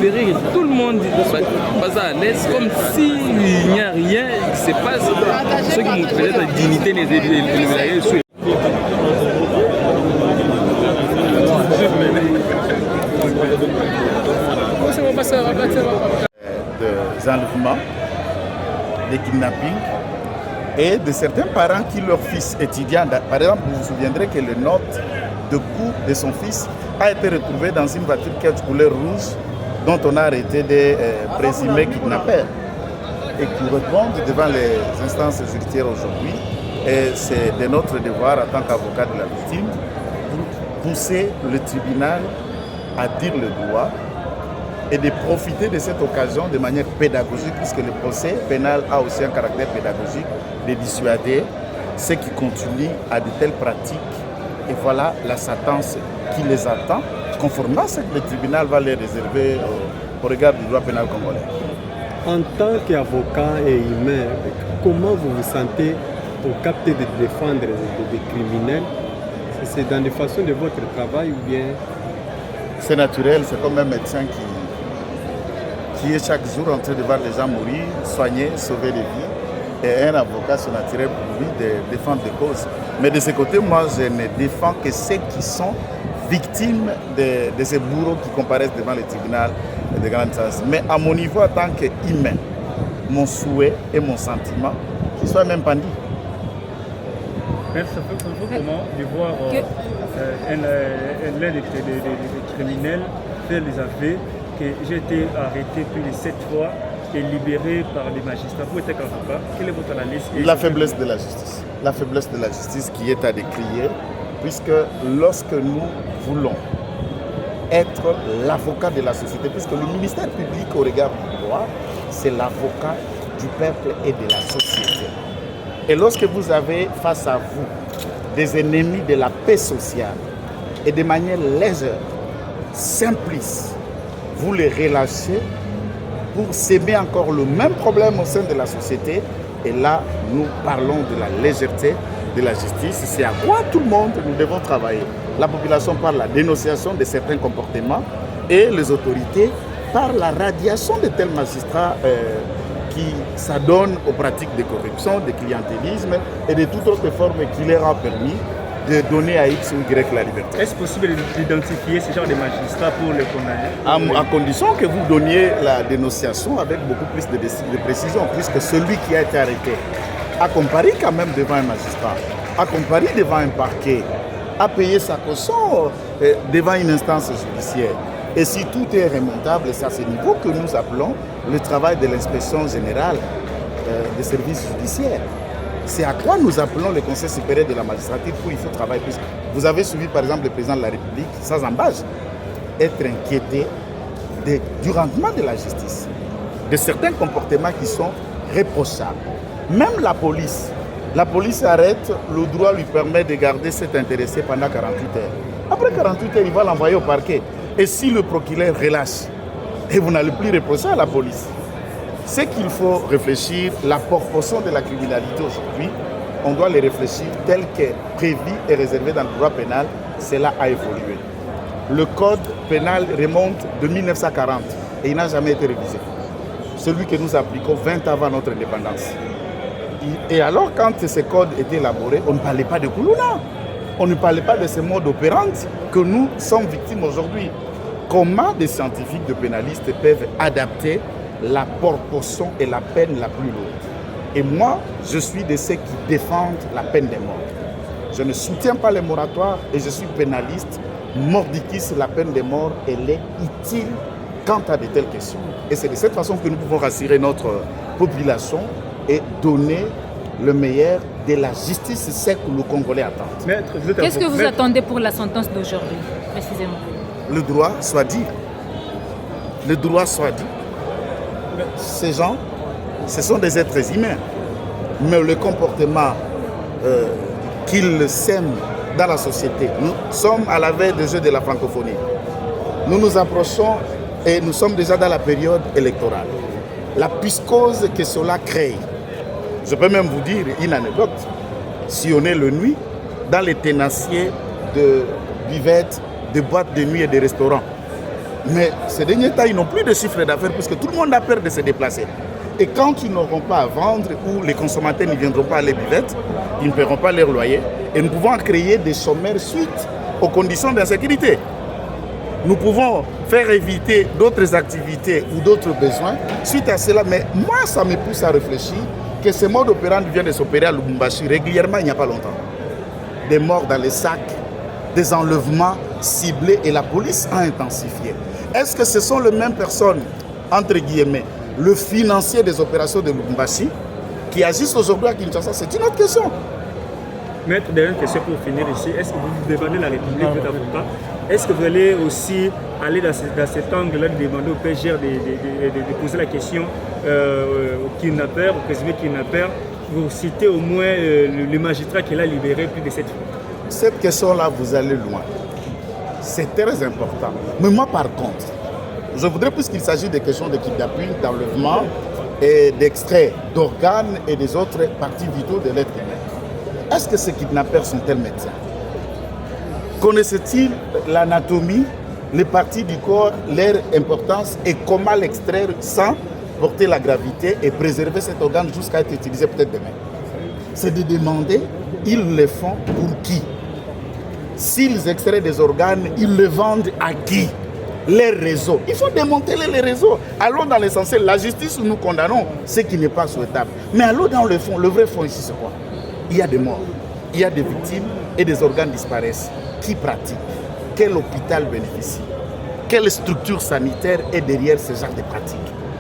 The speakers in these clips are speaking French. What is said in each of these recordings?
libérer tout le monde, pas à l'aise, comme s'il n'y a rien qui se passe. Ceux qui m'ont peut-être la dignité les libérer. Des enlèvements, des kidnappings et de certains parents qui, leur fils étudiant, par exemple, vous vous souviendrez que le note de cou de son fils a été retrouvé dans une voiture qui est de couleur rouge dont on a arrêté des présumés kidnappeurs et qui répondent devant les instances judiciaires aujourd'hui. Et c'est de notre devoir en tant qu'avocat de la victime pour pousser le tribunal à dire le droit et de profiter de cette occasion de manière pédagogique, puisque le procès pénal a aussi un caractère pédagogique, de dissuader ceux qui continuent à de telles pratiques. Et voilà la sentence qui les attend, conformément à ce que le tribunal va les réserver au regard du droit pénal congolais. En tant qu'avocat et humain, comment vous vous sentez pour capter de défendre des criminels? C'est dans les façons de votre travail ou bien? C'est naturel, c'est comme un médecin qui est chaque jour en train de voir les gens mourir, soigner, sauver des vies. Et un avocat, c'est naturel pour lui de défendre des causes. Mais de ce côté, moi, je ne défends que ceux qui sont victimes de ces bourreaux qui comparaissent devant le tribunal de grande instance. Mais à mon niveau, en tant qu'humain, mon souhait et mon sentiment, qu'ils soient même pendus. Ça fait pour vous comment de voir l'un des criminels faire les aveux que j'ai été arrêté plus de 7 fois et libéré par les magistrats. Vous êtes avocat, quelle est votre analyse? La faiblesse de la justice. La faiblesse de la justice qui est à décrier, puisque lorsque nous voulons être l'avocat de la société, puisque le ministère public au regard du droit, c'est l'avocat du peuple et de la société. Et lorsque vous avez face à vous des ennemis de la paix sociale et de manière légère, simpliste, vous les relâchez pour s'aimer encore le même problème au sein de la société. Et là, nous parlons de la légèreté de la justice. C'est à quoi tout le monde nous devons travailler. La population par la dénonciation de certains comportements et les autorités par la radiation de tels magistrats qui s'adonnent aux pratiques de corruption, de clientélisme et de toute autre forme qui leur a permis de donner à X ou Y la liberté. Est-ce possible d'identifier ce genre de magistrats pour les condamner? À condition que vous donniez la dénonciation avec beaucoup plus de précision, puisque celui qui a été arrêté a comparé quand même devant un magistrat, a comparé devant un parquet, a payé sa caution devant une instance judiciaire. Et si tout est remontable, c'est à ce niveau que nous appelons le travail de l'inspection générale des services judiciaires. C'est à quoi nous appelons le Conseil supérieur de la magistrature pour il faut travailler plus. Vous avez suivi par exemple le président de la République, sans embâche, être inquiété du rendement de la justice, de certains comportements qui sont reprochables. Même la police arrête, le droit lui permet de garder cet intéressé pendant 48 heures. Après 48 heures, il va l'envoyer au parquet. Et si le procureur relâche, et vous n'allez plus reprocher à la police, c'est qu'il faut réfléchir, la proportion de la criminalité aujourd'hui, on doit les réfléchir tel que prévu et réservé dans le droit pénal, cela a évolué. Le code pénal remonte de 1940 et il n'a jamais été révisé. Celui que nous appliquons 20 ans avant notre indépendance. Et alors, quand ce code était élaboré, on ne parlait pas de Koulouna. On ne parlait pas de ce mode opérant que nous sommes victimes aujourd'hui. Comment des scientifiques, de pénalistes peuvent adapter la proportion et la peine la plus lourde? Et moi, je suis de ceux qui défendent la peine de mort. Je ne soutiens pas les moratoires et je suis pénaliste. Mordicus, la peine de mort, elle est utile quant à de telles questions. Et c'est de cette façon que nous pouvons rassurer notre population et donner le meilleur de la justice, c'est ce que le Congolais attend. Qu'est-ce que vous attendez pour la sentence d'aujourd'hui, précisément? Le droit soit dit. Le droit soit dit. Ces gens, ce sont des êtres humains. Mais le comportement qu'ils sèment dans la société, nous sommes à la veille des Jeux de la francophonie. Nous nous approchons et nous sommes déjà dans la période électorale. La psychose que cela crée. Je peux même vous dire une anecdote. Si on est le nuit, dans les tenanciers de buvettes, de boîtes de nuit et de restaurants, Mais ces derniers temps, ils n'ont plus de chiffre d'affaires puisque tout le monde a peur de se déplacer. Et quand ils n'auront pas à vendre ou les consommateurs ne viendront pas à les buvettes, ils ne paieront pas leur loyer. Et nous pouvons créer des chômeurs suite aux conditions d'insécurité. Nous pouvons faire éviter d'autres activités ou d'autres besoins suite à cela. Mais moi, ça me pousse à réfléchir que ce mode opérandi vient de s'opérer à Lubumbashi régulièrement il n'y a pas longtemps. Des morts dans les sacs, des enlèvements ciblés et la police a intensifié. Est-ce que ce sont les mêmes personnes, entre guillemets, le financier des opérations de Lubumbashi qui agissent aujourd'hui à Kinshasa? C'est une autre question. Maître, dernière question pour finir ici. Est-ce que vous demandez la République, votre avocat, est-ce que vous allez aussi aller dans cet angle-là de demander au PGR de poser la question au kidnappeur, au présumé kidnappeur, pour citer au moins le magistrat qui l'a libéré plus de 7 fois? Cette question-là, vous allez loin. C'est très important. Mais moi, par contre, je voudrais, puisqu'il s'agit des questions de kidnapping, d'enlèvement et d'extrait d'organes et des autres parties vitaux de l'être humain. Est-ce que ces kidnappeurs sont-ils médecins? Connaissent-ils l'anatomie, les parties du corps, leur importance et comment l'extraire sans porter la gravité et préserver cet organe jusqu'à être utilisé peut-être demain? C'est de demander, ils le font pour qui? S'ils extraient des organes, ils le vendent à qui? Les réseaux. Il faut démanteler les réseaux. Allons dans l'essentiel. La justice, nous condamnons ce qui n'est pas souhaitable. Mais allons dans le fond. Le vrai fond ici, c'est quoi? Il y a des morts, il y a des victimes et des organes disparaissent. Qui pratique? Quel hôpital bénéficie? Quelle structure sanitaire est derrière ce genre de pratiques?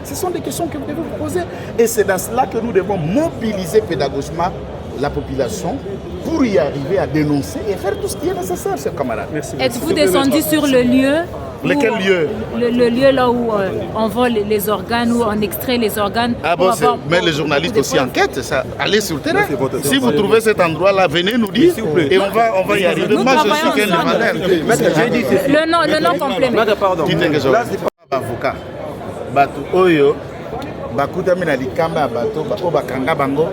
Ce sont des questions que vous devez vous poser. Et c'est dans cela que nous devons mobiliser pédagogiquement la population pour y arriver à dénoncer et faire tout ce qui est nécessaire, chers camarades. Êtes-vous descendu sur le lieu? Lequel lieu? Le lieu là où on vole les organes, où on extrait les organes. Ah bon, mais les journalistes aussi enquêtent, ça. Allez sur le terrain. Si vous trouvez cet endroit-là, venez nous dire et on va y arriver. Moi, je suis qu'un demandeur. Le nom complet. Pardon. Là, c'est pas avocat. Bato Oyo, Bakutami na likamba bato, Bakanga bango,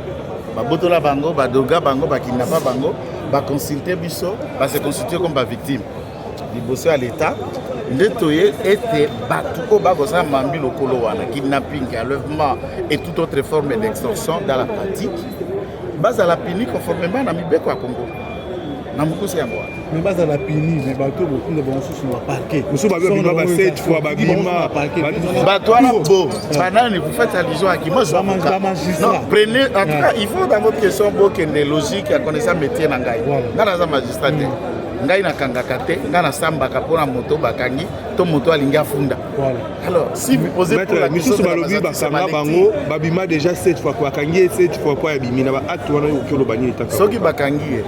Babotola bango, Badoga bango, Bakinapa bango, Baconsulter biso, se constituer comme victime. Liboso à l'État. Ndetoye était battu au bagosa mambi lokolo wana kidnapping, enlèvement et toute autre forme d'extorsion dans la pratique. Base à la pini conformément à Mibeko à Congo. Namukusi yango. Mais base à la pini, les bateaux beaucoup de bons sous le parquet. Nous sommes à 7 fois babima. Batouana beau. Banane vous faites allusion à qui moi je non, prenez en tout cas, il faut dans votre question beaucoup de logique à connaissance métier nangai. Ngana za magistrat. Ngai na kangaka te, nga na sambaka pona moto bakangi, to moto alinga funda. Voilà. Alors, si vous posez pour la question de la basanga bango, babima déjà 7 fois quoi, kangi 7 fois quoi bimina ba acte wana okolo bani etaka. Soki bakangi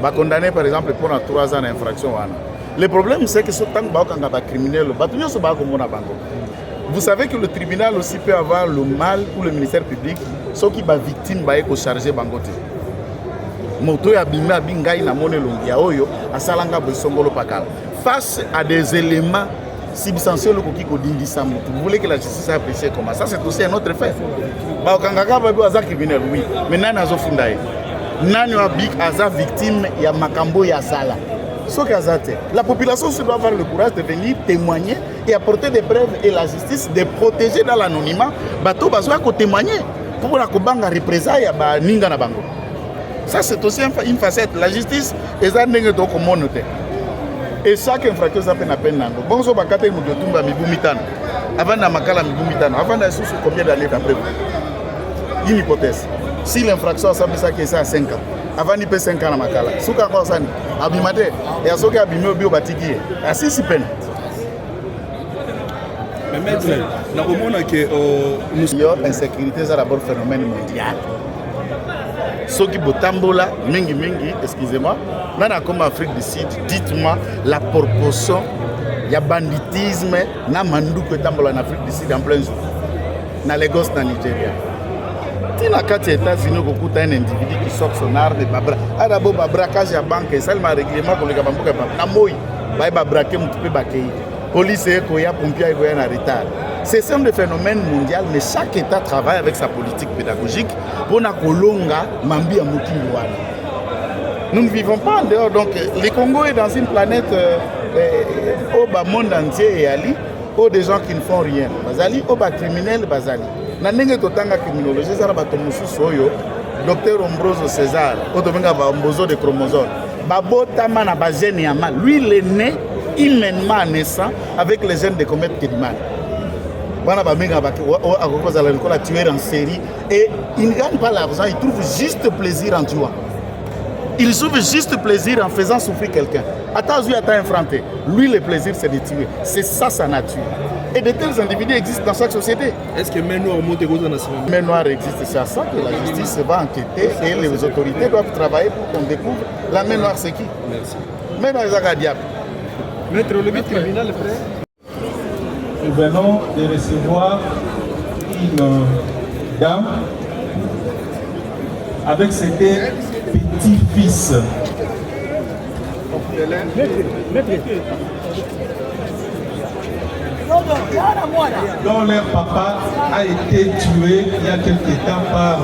ba condamné par exemple pour 3 ans d'infraction wana. Le problème c'est que ce temps ba kanga ba criminel, ba tunyo so ba ko mona bango. Vous savez que le tribunal aussi peut avoir le mal ou le ministère public, soki ba victime ba eko charger bango te. Moto ya bima bingai na mone longia oyo asalanga bosongolo pakala face à des éléments substantiels qui kodindisa mutu. Vous voulez que la justice apprécie comment ça? C'est aussi un autre fait. Ba okangaka ba aza criminel, oui, mais nani azofunda ye? Nani wa big aza victime ya makambo ya sala? Soki azate, la population doit avoir le courage de venir témoigner et apporter des preuves et la justice de protéger dans l'anonymat bato bazwa ko témoigner pour la kobanga représailles ba ninga na bango. Ça, c'est aussi une facette. La justice est un dingue de communauté. Et chaque infraction s'appelle la peine. Bon, so bakate mu de tumba mibumitano. Avant na makala mibumitano. Avant na sous combien d'années après vous? Une hypothèse. Si l'infraction ça ça qui est à 5 ans. Avant ni peut 5 ans na makala. Souka kwa sani. Abimate. Et à soka abimé bio batiki. À 6 peines. Mais maintenant, na komona que nous insécurité c'est d'abord phénomène mondial. Soki botambola mingi, excusez-moi, nana comme Afrique du Sud, dites-moi la proportion il y a banditisme na mandu que tambola en Afrique du Sud en plein jour. Na Lagos na Nigeria. Tina kati États-Unis beaucoup un individu qui sort son arme et babra. Adabo braquage à banque et seulement règlement pour les kabambuka na moi. Ba braquer mutupe bakei. Police eko ya pompier eko ya na retard. C'est un phénomène mondial, mais chaque État travaille avec sa politique pédagogique pour na kolonga mambi ya mukingo wana. Nous ne vivons pas en dehors, donc le Congo est dans une planète au bas monde entier et ali ou des gens qui ne font rien. Bazali, ou bas criminels, bazali. Nanenge totanga criminologie, ça va tomber sous soyo. Docteur Ombroso César, Otomenga Ombozo de chromosome. Babo Tamana Bazeni Yama, lui il est né humainement naissant avec les gènes de comète Kidman. Bana Bamenga Akokoza la tuer en série et il ne gagne pas l'argent, il trouve juste plaisir en tuant. Il trouve juste plaisir en faisant souffrir quelqu'un. Attends, lui, attends, infranté. Lui, le plaisir, c'est de tuer. C'est ça sa nature. Et de tels individus existent dans chaque société. Est-ce que main noire monte dans la nationale? Main noire existe, c'est à ça que la justice va enquêter et les autorités doivent travailler pour qu'on découvre la main noire, c'est qui. Merci. Main noire, c'est diable. Maître, le but criminel, frère. Nous venons de recevoir une dame avec ses deux petits-fils. Dont leur papa a été tué il y a quelque temps par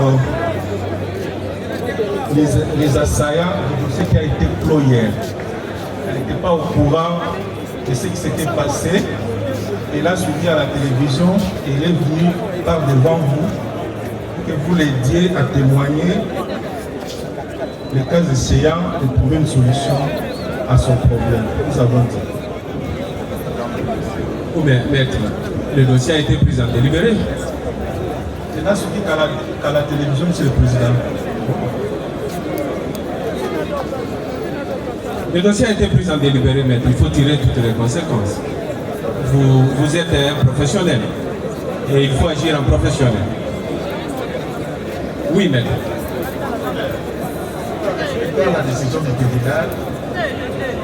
les assaillants de ce qui a été clos hier. Elle n'était pas au courant de ce qui s'était passé. Elle a suivi à la télévision et elle est venue par devant vous pour que vous l'aidiez à témoigner, le cas essayant de trouver une solution à son problème. Nous avons dit. Oh bien, maître, le dossier a été pris en délibéré. Elle a suivi qu'à la télévision, monsieur le président. Le dossier a été pris en délibéré, maître. Il faut tirer toutes les conséquences. Vous êtes un professionnel et il faut agir en professionnel. Oui, maître. Dans la décision du tribunal,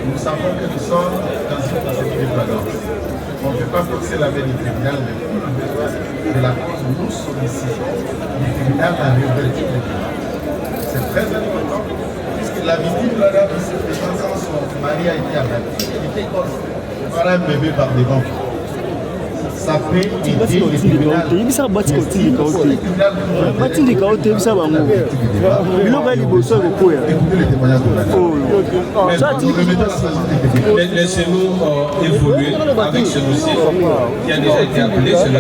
nous savons que nous sommes dans une procédure de flagrance. On ne peut pas forcer la main du tribunal, mais pour le besoin de la cause, nous sollicitons du tribunal la réouverture du tribunal. C'est très important, puisque la victime de la présence quand son mari a été abattu, il était par un bébé par devant. Ça peut aider le tribunal. Il y a Laissez-nous évoluer avec ce dossier qui a déjà été appelé sur le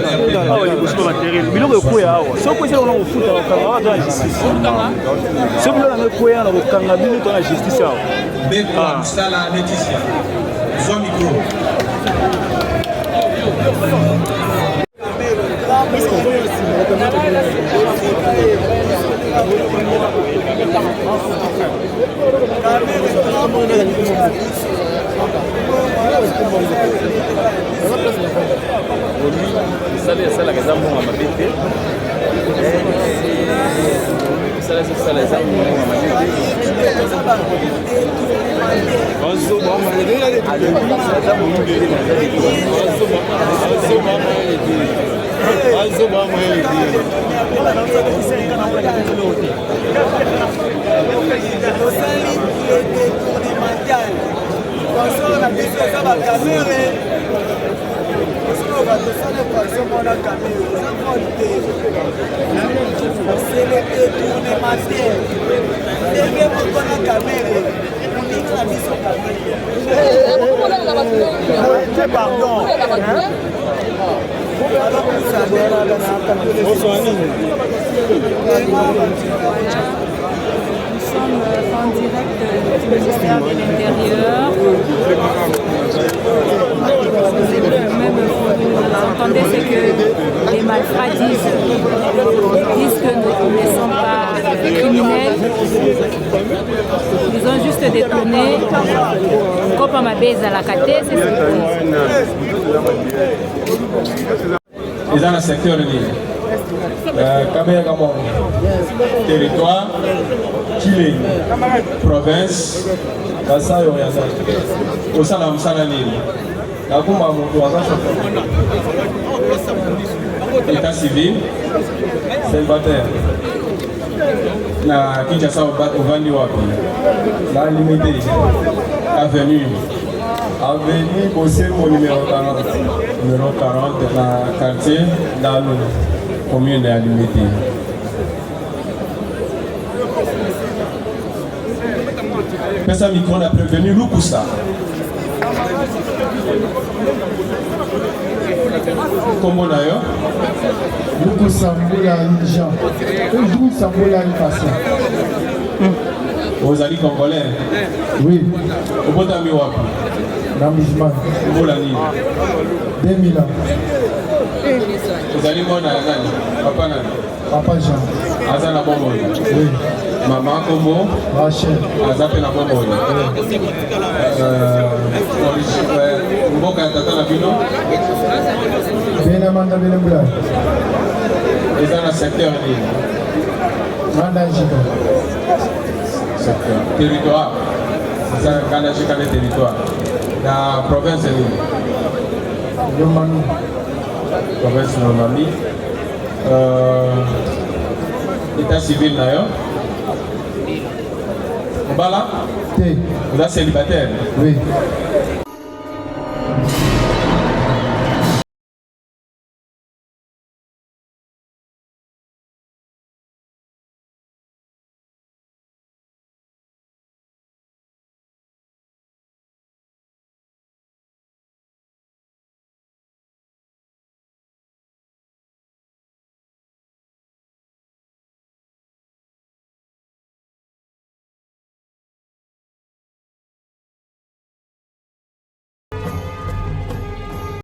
Nous sommes en direct du ministère de l'Intérieur. Même vous entendez ce que les malfrats disent que nous ne sommes pas criminels. Ils ont juste détourné comme à ma base à la caté, c'est ce qu'ils Et dans le secteur de l'île, territoire, Chili, province, Kasaï Oriental, au Salam Salanil, état civil, célibataire. Na Kinshasa au Vandi Wapi, la limité, avenue Bossé, mon numéro 40, la quartier, dans la commune de la limité. Pesa micro a prévenu Lukusa. Comment d'ailleurs? Beaucoup Samboula Jean. Toujours Samboula patient. Vous allez congolais? Oui. Au bout d'un miwap? Namizman. Vous l'année? 2000 ans. Vous allez mon Nani? Papa Nani? Papa Jean. Azana Bobo? Oui. Maman Kombo? Rachel. Azape na Bobo? Mboka ya tata na bino? Benamanda Benambula. Ils ont un secteur libre. Mandajika. Secteur. Territoire. Ils ont un territoire. La province est libre. Lomami. Province Lomami. État civil d'ailleurs. Mbala? T. Vous êtes célibataire? Oui.